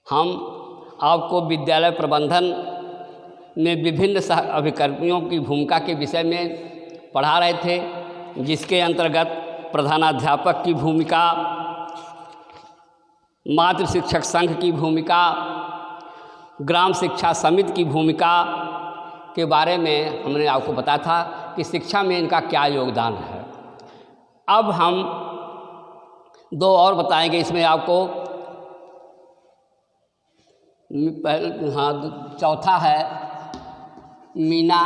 हम आपको विद्यालय प्रबंधन में विभिन्न सह अभिकर्मियों की भूमिका के विषय में पढ़ा रहे थे, जिसके अंतर्गत प्रधानाध्यापक की भूमिका, मातृ शिक्षक संघ की भूमिका, ग्राम शिक्षा समिति की भूमिका के बारे में हमने आपको बताया था कि शिक्षा में इनका क्या योगदान है। अब हम दो और बताएंगे इसमें आपको। चौथा है मीना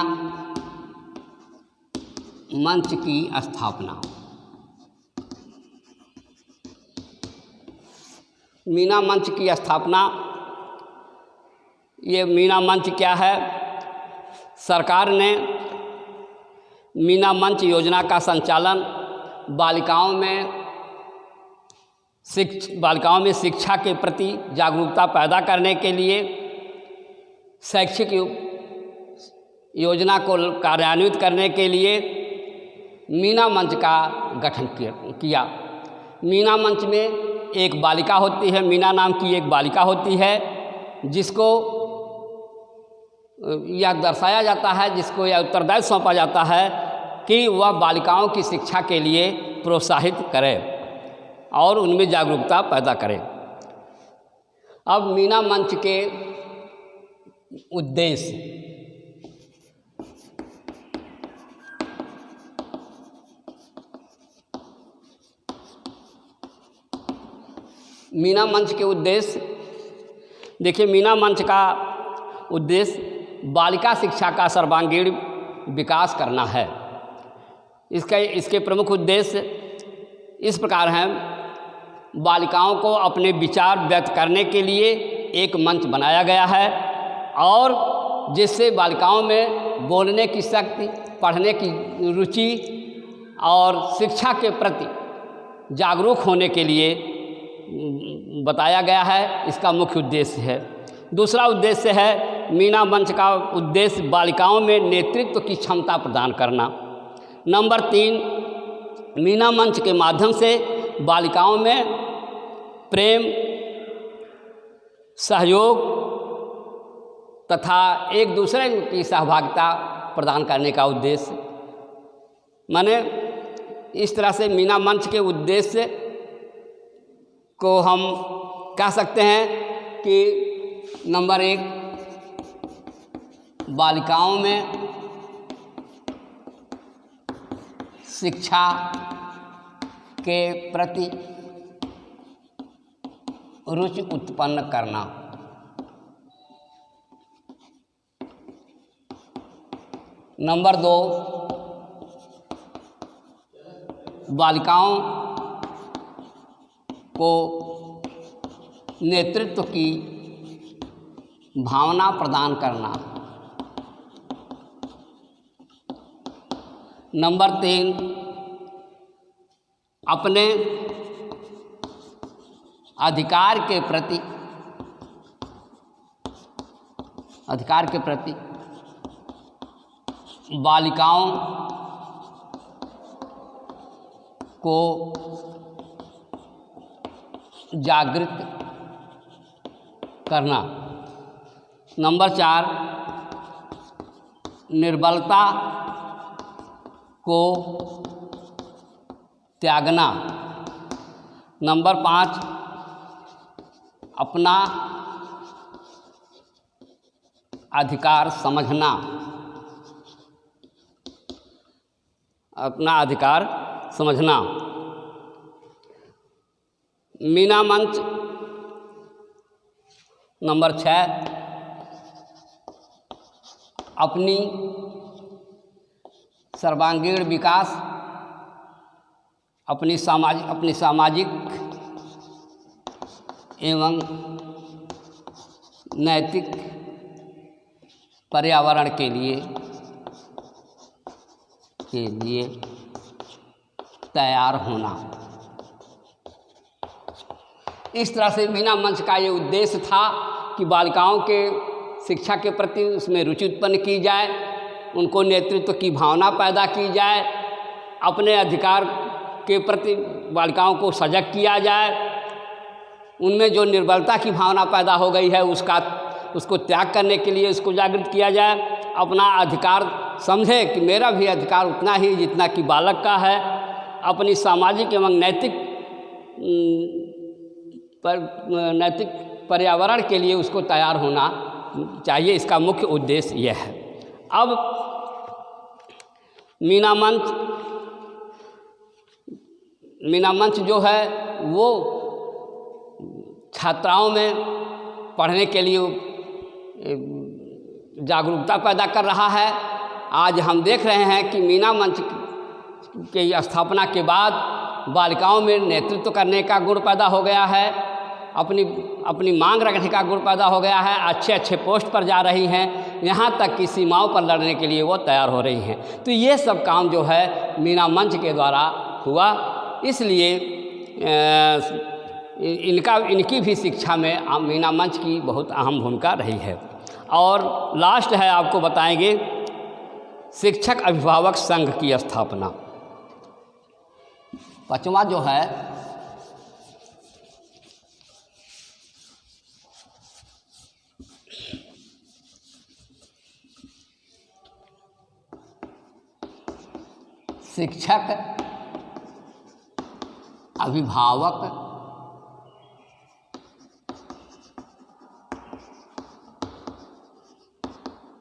मंच की स्थापना। मीना मंच की स्थापना, ये मीना मंच क्या है? सरकार ने मीना मंच योजना का संचालन बालिकाओं में शिक्षा के प्रति जागरूकता पैदा करने के लिए शैक्षिक योजना को कार्यान्वित करने के लिए मीना मंच का गठन किया। मीना मंच में एक बालिका होती है, मीना नाम की एक बालिका होती है, जिसको यह दर्शाया जाता है, जिसको यह उत्तरदायित्व सौंपा जाता है कि वह बालिकाओं की शिक्षा के लिए प्रोत्साहित करे और उनमें जागरूकता पैदा करे। अब मीना मंच के उद्देश्य। मीना मंच के उद्देश्य देखिए, मीना मंच का उद्देश्य बालिका शिक्षा का सर्वांगीण विकास करना है। इसके प्रमुख उद्देश्य इस प्रकार हैं। बालिकाओं को अपने विचार व्यक्त करने के लिए एक मंच बनाया गया है और जिससे बालिकाओं में बोलने की शक्ति, पढ़ने की रुचि और शिक्षा के प्रति जागरूक होने के लिए बताया गया है। इसका मुख्य उद्देश्य है। दूसरा उद्देश्य है, मीना मंच का उद्देश्य बालिकाओं में नेतृत्व की क्षमता प्रदान करना। नंबर 3, मीना मंच के माध्यम से बालिकाओं में प्रेम, सहयोग तथा एक दूसरे की सहभागिता प्रदान करने का उद्देश्य। माने इस तरह से मीना मंच के उद्देश्य को हम कह सकते हैं कि नंबर 1, बालिकाओं में शिक्षा के प्रति रुचि उत्पन्न करना। नंबर 2, बालिकाओं को नेतृत्व की भावना प्रदान करना। नंबर 3, अपने अधिकार के प्रति बालिकाओं को जागृत करना। नंबर 4, निर्बलता को त्यागना। नंबर 5, अपना अधिकार समझना। मीना मंच। नंबर 6, अपनी सर्वांगीण विकास, अपनी सामाजिक एवं नैतिक पर्यावरण के लिए तैयार होना। इस तरह से मीना मंच का ये उद्देश्य था कि बालिकाओं के शिक्षा के प्रति उसमें रुचि उत्पन्न की जाए, उनको नेतृत्व की भावना पैदा की जाए, अपने अधिकार के प्रति बालिकाओं को सजग किया जाए उनमें जो निर्बलता की भावना पैदा हो गई है उसको त्याग करने के लिए उसको जागृत किया जाए। अपना अधिकार समझे कि मेरा भी अधिकार उतना ही जितना कि बालक का है। अपनी सामाजिक एवं नैतिक पर्यावरण के लिए उसको तैयार होना चाहिए। इसका मुख्य उद्देश्य यह है। अब मीना मंच जो है वो छात्राओं में पढ़ने के लिए जागरूकता पैदा कर रहा है। आज हम देख रहे हैं कि मीना मंच की स्थापना के बाद बालिकाओं में नेतृत्व करने का गुण पैदा हो गया है, अपनी मांग रखने का गुण पैदा हो गया है, अच्छे अच्छे पोस्ट पर जा रही हैं, यहाँ तक कि सीमाओं पर लड़ने के लिए वो तैयार हो रही हैं। तो ये सब काम जो है मीना मंच के द्वारा हुआ। इसलिए इनकी भी शिक्षा में मीना मंच की बहुत अहम भूमिका रही है। और लास्ट है, आपको बताएंगे शिक्षक अभिभावक संघ की स्थापना। पांचवा जो है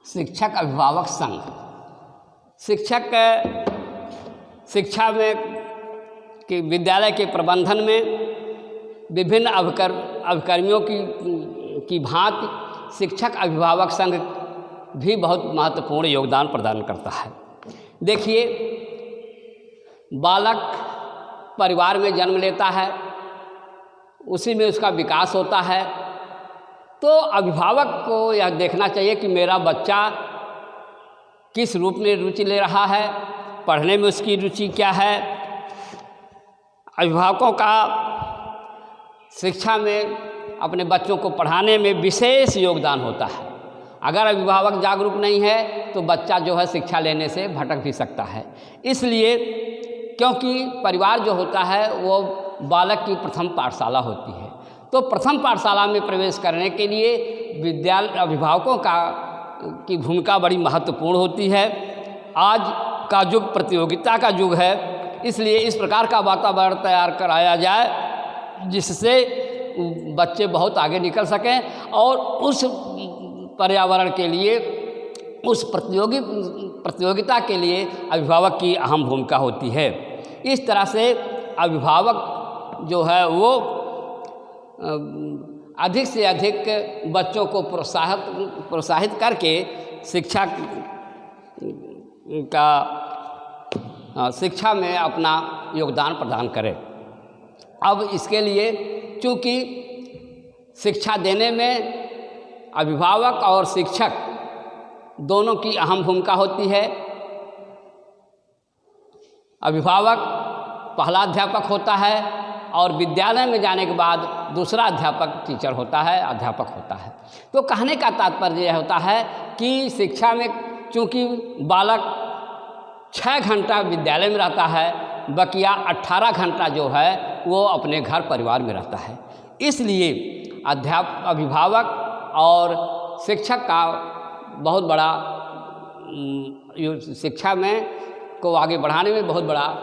शिक्षक अभिभावक संघ। शिक्षा में कि विद्यालय के प्रबंधन में विभिन्न अभिकर्मियों की भांति शिक्षक अभिभावक संघ भी बहुत महत्वपूर्ण योगदान प्रदान करता है। देखिए, बालक परिवार में जन्म लेता है, उसी में उसका विकास होता है। तो अभिभावक को यह देखना चाहिए कि मेरा बच्चा किस रूप में रुचि ले रहा है, पढ़ने में उसकी रुचि क्या है। अभिभावकों का शिक्षा में अपने बच्चों को पढ़ाने में विशेष योगदान होता है। अगर अभिभावक जागरूक नहीं है तो बच्चा जो है शिक्षा लेने से भटक भी सकता है। इसलिए क्योंकि परिवार जो होता है वो बालक की प्रथम पाठशाला होती है, तो प्रथम पाठशाला में प्रवेश करने के लिए अभिभावकों की भूमिका बड़ी महत्वपूर्ण होती है। आज का युग प्रतियोगिता का युग है, इसलिए इस प्रकार का वातावरण तैयार कराया जाए जिससे बच्चे बहुत आगे निकल सकें और उस पर्यावरण के लिए, उस प्रतियोगिता के लिए अभिभावक की अहम भूमिका होती है। इस तरह से अभिभावक जो है वो अधिक से अधिक बच्चों को प्रोत्साहित करके शिक्षा में अपना योगदान प्रदान करें। अब इसके लिए चूँकि शिक्षा देने में अभिभावक और शिक्षक दोनों की अहम भूमिका होती है। अभिभावक पहला अध्यापक होता है और विद्यालय में जाने के बाद दूसरा अध्यापक अध्यापक होता है। तो कहने का तात्पर्य यह होता है कि शिक्षा में चूँकि बालक 6 घंटा विद्यालय में रहता है, बकिया 18 घंटा जो है वो अपने घर परिवार में रहता है। इसलिए अभिभावक और शिक्षक का बहुत बड़ा शिक्षा में को आगे बढ़ाने में बहुत बड़ा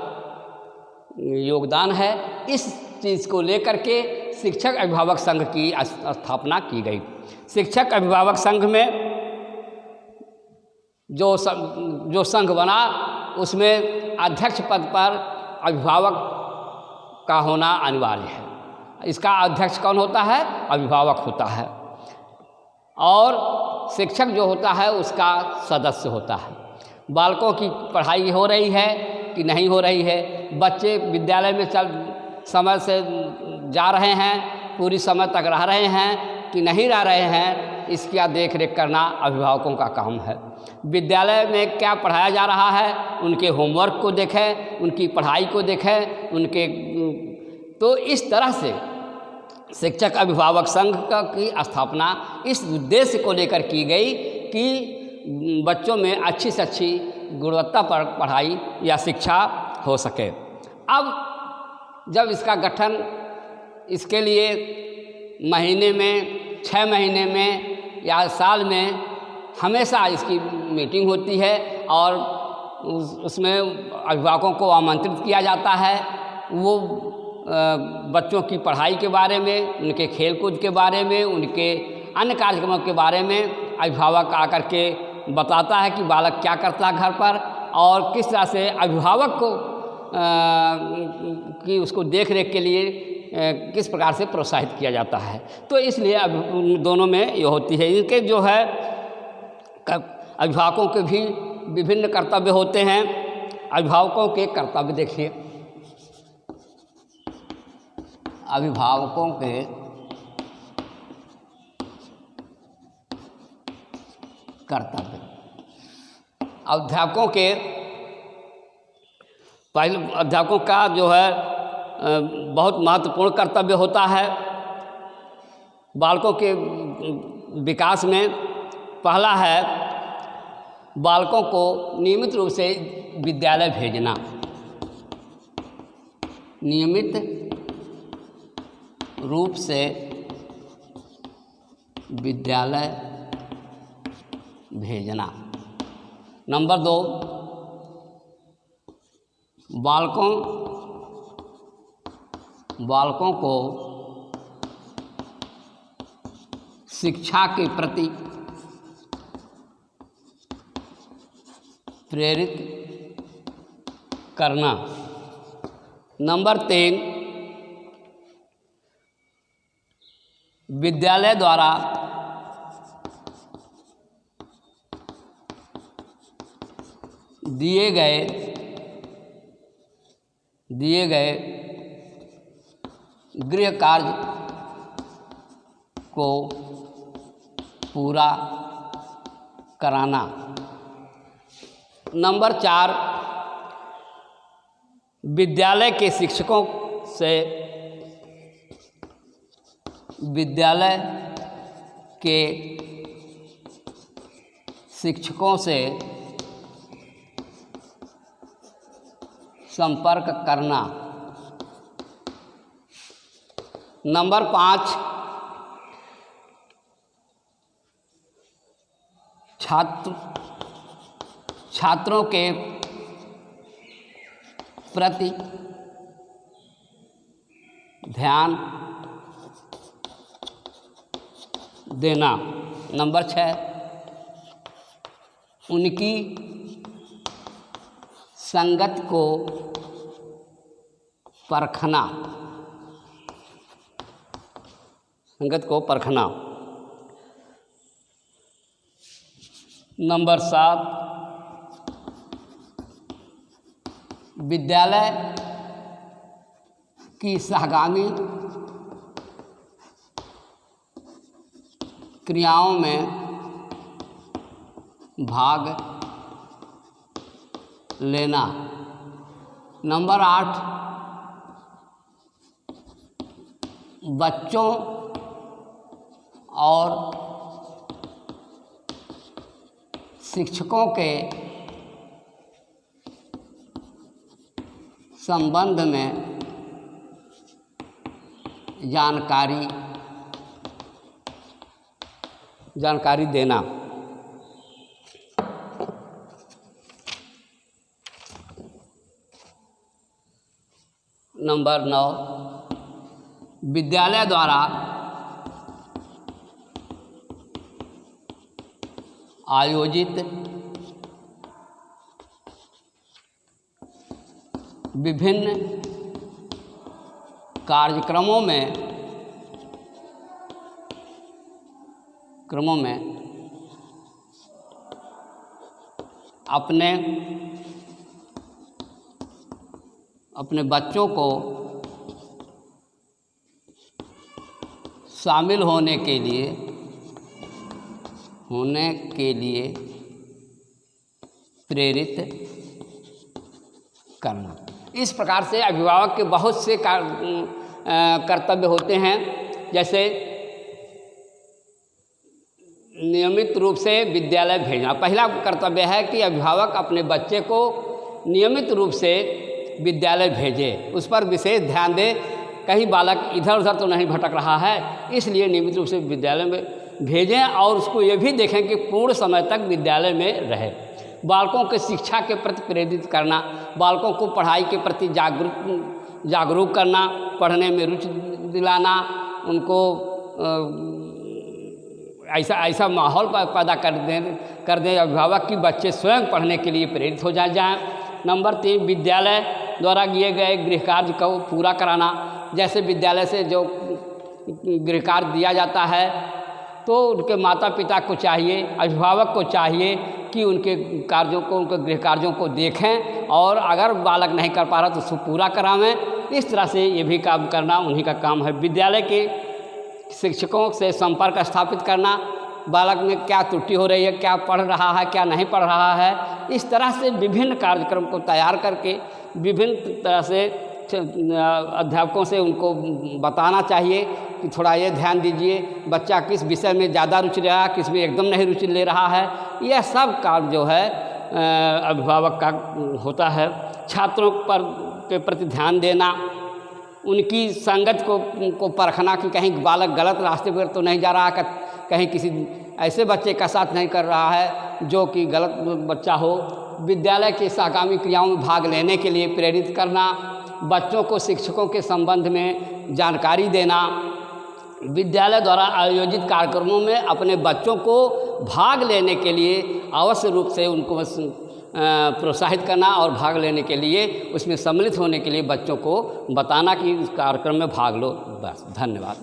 योगदान है। इस चीज़ को लेकर के शिक्षक अभिभावक संघ की स्थापना की गई। शिक्षक अभिभावक संघ में जो संघ बना उसमें अध्यक्ष पद पर अभिभावक का होना अनिवार्य है। इसका अध्यक्ष कौन होता है? अभिभावक होता है। और शिक्षक जो होता है उसका सदस्य होता है। बालकों की पढ़ाई हो रही है कि नहीं हो रही है, बच्चे विद्यालय में समय से जा रहे हैं, पूरी समय तक रह रहे हैं कि नहीं रह रहे हैं, इसका देख रेख करना अभिभावकों का काम है। विद्यालय में क्या पढ़ाया जा रहा है, उनके होमवर्क को देखें, उनकी पढ़ाई को देखें। तो इस तरह से शिक्षक अभिभावक संघ की स्थापना इस उद्देश्य को लेकर की गई कि बच्चों में अच्छी से अच्छी गुणवत्ता पर पढ़ाई या शिक्षा हो सके। अब जब इसका गठन इसके लिए महीने में, 6 महीने में या साल में हमेशा इसकी मीटिंग होती है और उसमें अभिभावकों को आमंत्रित किया जाता है। वो बच्चों की पढ़ाई के बारे में, उनके खेलकूद के बारे में, उनके अन्य कार्यक्रमों के बारे में अभिभावक आकर के बताता है कि बालक क्या करता है घर पर और किस तरह से अभिभावक को कि उसको देख रेख के लिए किस प्रकार से प्रोत्साहित किया जाता है। तो इसलिए अब उन दोनों में ये होती है। इनके जो है अभिभावकों के भी विभिन्न कर्तव्य होते हैं। अभिभावकों के कर्तव्य देखिए, अभिभावकों के कर्तव्य, अध्यापकों के पहले अध्यापकों का जो है बहुत महत्वपूर्ण कर्तव्य होता है बालकों के विकास में। पहला है बालकों को नियमित रूप से विद्यालय भेजना, नियमित रूप से विद्यालय भेजना। नंबर 2, बालकों को शिक्षा के प्रति प्रेरित करना। नंबर 3, विद्यालय द्वारा दिए गए गृह कार्य को पूरा कराना। नंबर 4, विद्यालय के शिक्षकों से संपर्क करना। नंबर 5, छात्रों के प्रति ध्यान देना। नंबर 6, उनकी संगत को परखना। नंबर 7, विद्यालय की सहगामी क्रियाओं में भाग लेना। नंबर 8, बच्चों और शिक्षकों के संबंध में जानकारी देना। नंबर 9, विद्यालय द्वारा आयोजित विभिन्न कार्यक्रमों में अपने बच्चों को शामिल होने के लिए प्रेरित करना। इस प्रकार से अभिभावक के बहुत से कर्तव्य होते हैं। जैसे नियमित रूप से विद्यालय भेजना। पहला कर्तव्य है कि अभिभावक अपने बच्चे को नियमित रूप से विद्यालय भेजे, उस पर विशेष ध्यान दे कहीं बालक इधर उधर तो नहीं भटक रहा है, इसलिए नियमित रूप से विद्यालय में भेजें और उसको ये भी देखें कि पूर्ण समय तक विद्यालय में रहे। बालकों के शिक्षा के प्रति प्रेरित करना, बालकों को पढ़ाई के प्रति जागरूक करना, पढ़ने में रुचि दिलाना, उनको ऐसा माहौल पैदा कर दें अभिभावक कि बच्चे स्वयं पढ़ने के लिए प्रेरित हो जाएं। नंबर 3, विद्यालय द्वारा दिए गए गृह कार्य को पूरा कराना। जैसे विद्यालय से जो गृह कार्य दिया जाता है तो उनके माता पिता को चाहिए, अभिभावक को चाहिए कि उनके कार्यों को, उनके गृह कार्यों को देखें और अगर बालक नहीं कर पा रहा तो उसको पूरा करावें। इस तरह से ये भी काम करना उन्हीं का काम है। विद्यालय के शिक्षकों से संपर्क स्थापित करना, बालक में क्या त्रुटि हो रही है, क्या पढ़ रहा है, क्या नहीं पढ़ रहा है, इस तरह से विभिन्न कार्यक्रम को तैयार करके विभिन्न तरह से अध्यापकों से उनको बताना चाहिए कि थोड़ा ये ध्यान दीजिए, बच्चा किस विषय में ज़्यादा रुचि ले रहा है, किस में एकदम नहीं रुचि ले रहा है। यह सब काम जो है अभिभावक का होता है। छात्रों के प्रति ध्यान देना, उनकी संगत को परखना कि कहीं बालक गलत रास्ते पर तो नहीं जा रहा, कहीं किसी ऐसे बच्चे का साथ नहीं कर रहा है जो कि गलत बच्चा हो। विद्यालय के सहकामी क्रियाओं में भाग लेने के लिए प्रेरित करना, बच्चों को शिक्षकों के संबंध में जानकारी देना, विद्यालय द्वारा आयोजित कार्यक्रमों में अपने बच्चों को भाग लेने के लिए अवश्य रूप से उनको प्रोत्साहित करना और भाग लेने के लिए, उसमें सम्मिलित होने के लिए बच्चों को बताना कि इस कार्यक्रम में भाग लो। बस, धन्यवाद।